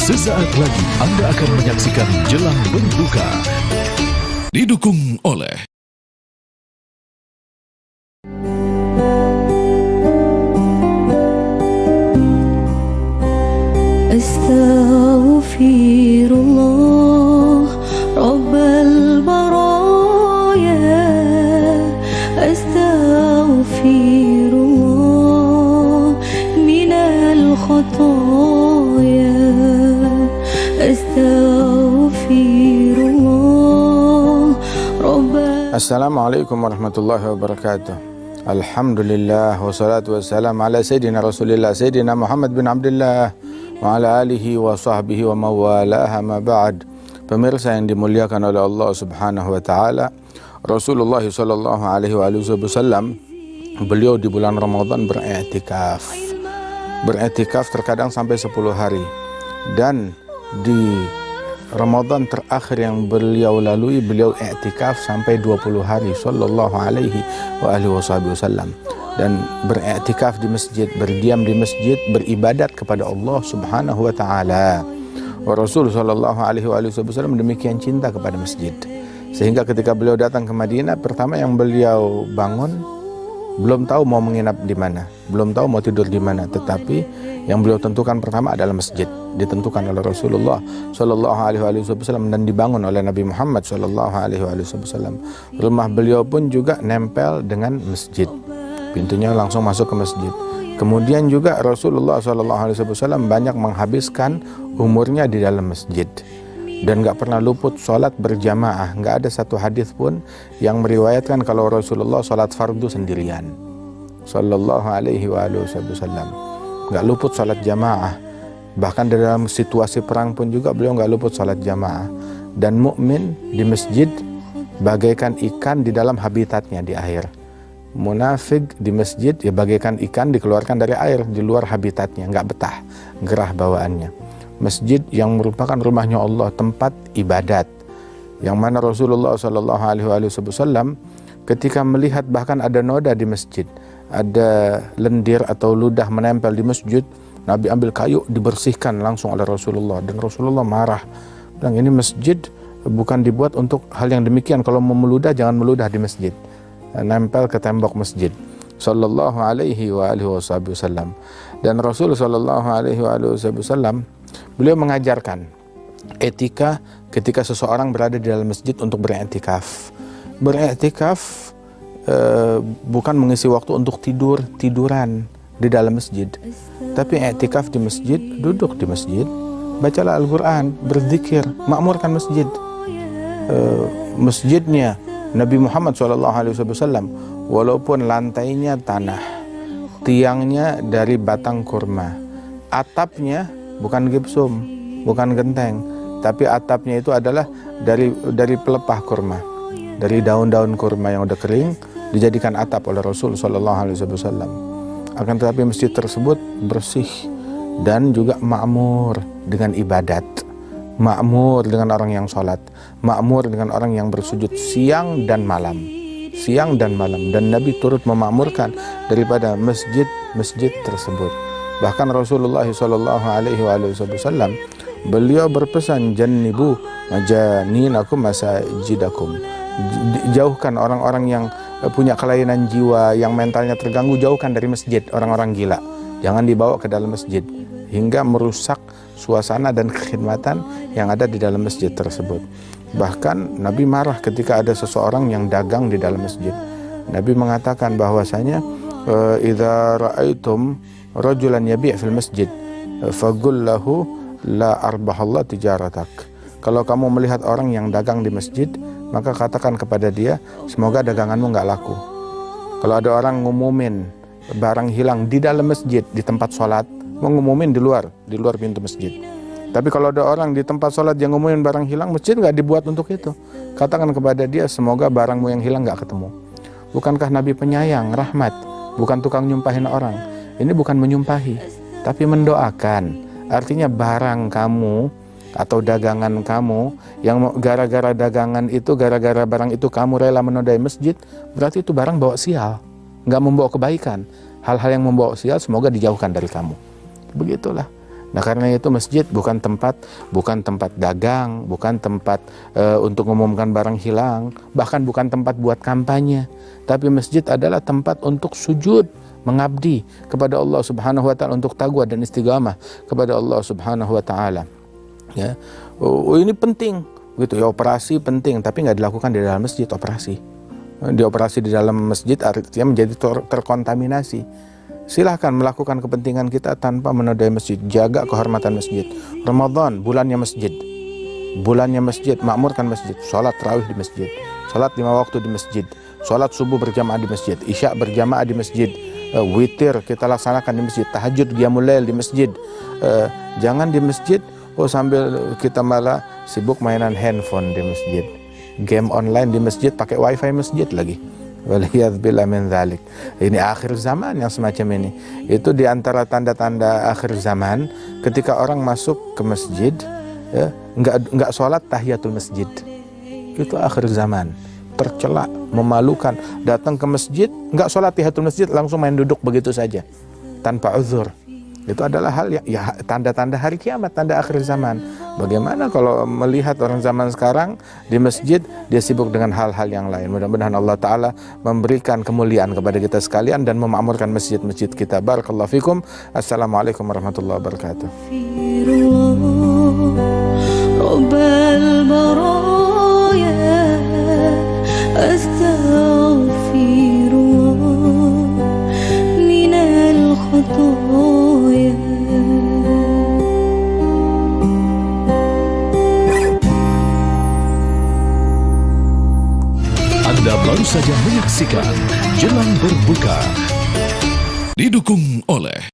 Sesaat lagi Anda akan menyaksikan Jelang Berbuka. Didukung oleh Astaghfirullah Rabbal baraya, Astaghfirullah minal khataya, Astaghfirullah Rabbal. Assalamualaikum warahmatullahi wabarakatuh. Alhamdulillah wassalatu wassalam ala Sayyidina Rasulillah Sayyidina Muhammad bin Abdullah wa ala alihi wa sahbihi wa mawalaha ma ba'd. Pemirsa yang dimuliakan oleh Allah subhanahu wa ta'ala, Rasulullah sallallahu alaihi wasallam beliau di bulan Ramadan beriktikaf. Beriktikaf terkadang sampai 10 hari. Dan di Ramadan terakhir yang beliau lalui, beliau iktikaf sampai 20 hari sallallahu alaihi wasallam. Dan beriktikaf di masjid, berdiam di masjid, beribadat kepada Allah subhanahu wa ta'ala. Rasul sallallahu alaihi wasallam demikian cinta kepada masjid, sehingga ketika beliau datang ke Madinah, pertama yang beliau bangun, belum tahu mau menginap di mana, belum tahu mau tidur di mana, tetapi yang beliau tentukan pertama adalah masjid, ditentukan oleh Rasulullah sallallahu alaihi wasallam dan dibangun oleh Nabi Muhammad sallallahu alaihi wasallam. Rumah beliau pun juga nempel dengan masjid, pintunya langsung masuk ke masjid. Kemudian juga Rasulullah SAW banyak menghabiskan umurnya di dalam masjid dan gak pernah luput sholat berjamaah. Gak ada satu hadis pun yang meriwayatkan kalau Rasulullah sholat fardu sendirian sallallahu alaihi wasallam. Gak luput sholat jamaah. Bahkan dalam situasi perang pun juga beliau gak luput sholat jamaah. Dan mukmin di masjid bagaikan ikan di dalam habitatnya di air. Munafik di masjid ya bagaikan ikan dikeluarkan dari air, di luar habitatnya, nggak betah gerah bawaannya. Masjid yang merupakan rumahnya Allah, tempat ibadat, yang mana Rasulullah SAW ketika melihat bahkan ada noda di masjid, ada lendir atau ludah menempel di masjid, Nabi ambil kayu dibersihkan langsung oleh Rasulullah, dan Rasulullah marah, bilang ini masjid bukan dibuat untuk hal yang demikian, kalau mau meludah jangan meludah di masjid, nempel ke tembok masjid sallallahu alaihi wasallam. Dan Rasul sallallahu alaihi wasallam beliau mengajarkan etika ketika seseorang berada di dalam masjid untuk beriktikaf. Beriktikaf bukan mengisi waktu untuk tiduran di dalam masjid, tapi iktikaf di masjid, duduk di masjid, bacalah Al-Quran, berzikir, makmurkan masjid. Masjidnya Nabi Muhammad SAW, walaupun lantainya tanah, tiangnya dari batang kurma, atapnya bukan gipsum, bukan genteng, tapi atapnya itu adalah dari pelepah kurma, dari daun-daun kurma yang udah kering, dijadikan atap oleh Rasul SAW. Akan tetapi masjid tersebut bersih dan juga makmur dengan ibadat, makmur dengan orang yang sholat, makmur dengan orang yang bersujud siang dan malam, dan Nabi turut memakmurkan daripada masjid tersebut. Bahkan Rasulullah SAW beliau berpesan, jannibu majaninakum masajidakum, jauhkan orang-orang yang punya kelainan jiwa, yang mentalnya terganggu, jauhkan dari masjid, orang-orang gila, jangan dibawa ke dalam masjid hingga merusak suasana dan kekhidmatan yang ada di dalam masjid tersebut. Bahkan Nabi marah ketika ada seseorang yang dagang di dalam masjid. Nabi mengatakan bahwasanya idza ra'aitum rajulan yabi' fil masjid faqul lahu la arbahallah tijaratak. Kalau kamu melihat orang yang dagang di masjid, maka katakan kepada dia, semoga daganganmu nggak laku. Kalau ada orang ngumumin barang hilang di dalam masjid, di tempat sholat, mengumumin di luar pintu masjid. Tapi kalau ada orang di tempat sholat yang ngumumin barang hilang, masjid nggak dibuat untuk itu. Katakan kepada dia, semoga barangmu yang hilang nggak ketemu. Bukankah Nabi penyayang, rahmat, bukan tukang nyumpahin orang. Ini bukan menyumpahi, tapi mendoakan. Artinya barang kamu atau dagangan kamu yang gara-gara dagangan itu, gara-gara barang itu kamu rela menodai masjid, berarti itu barang bawa sial, nggak membawa kebaikan. Hal-hal yang membawa sial semoga dijauhkan dari kamu. Begitulah. Nah, karena itu masjid bukan tempat dagang, bukan tempat untuk mengumumkan barang hilang, bahkan bukan tempat buat kampanye. Tapi masjid adalah tempat untuk sujud, mengabdi kepada Allah Subhanahu wa taala, untuk taqwa dan istiqamah kepada Allah Subhanahu wa taala. Ya. Ini penting gitu ya, operasi penting, tapi nggak dilakukan di dalam masjid. Operasi di dalam masjid artinya menjadi terkontaminasi. Silahkan melakukan kepentingan kita tanpa menodai masjid. Jaga kehormatan masjid. Ramadan, bulannya masjid. Makmurkan masjid. Sholat tarawih di masjid. Sholat 5 waktu di masjid. Sholat subuh berjamaah di masjid. Isya berjamaah di masjid. Witir kita laksanakan di masjid. Tahajud, qiyamul lail di masjid. Jangan di masjid sambil kita malah sibuk mainan handphone di masjid. Game online di masjid, pakai wifi masjid lagi. Waliyadzubillah min dzalik. Ini akhir zaman yang semacam ini. Itu di antara tanda-tanda akhir zaman ketika orang masuk ke masjid ya, enggak sholat tahiyatul masjid. Itu akhir zaman. Tercela, memalukan. Datang ke masjid, enggak sholat tahiyatul masjid, langsung main duduk begitu saja tanpa uzur. Itu adalah hal ya tanda-tanda hari kiamat, tanda akhir zaman. Bagaimana kalau melihat orang zaman sekarang di masjid dia sibuk dengan hal-hal yang lain. Mudah-mudahan Allah Ta'ala memberikan kemuliaan kepada kita sekalian dan memakmurkan masjid-masjid kita. Barakallahu fikum. Assalamualaikum warahmatullahi wabarakatuh. Anda baru saja menyaksikan Jelang Berbuka, didukung oleh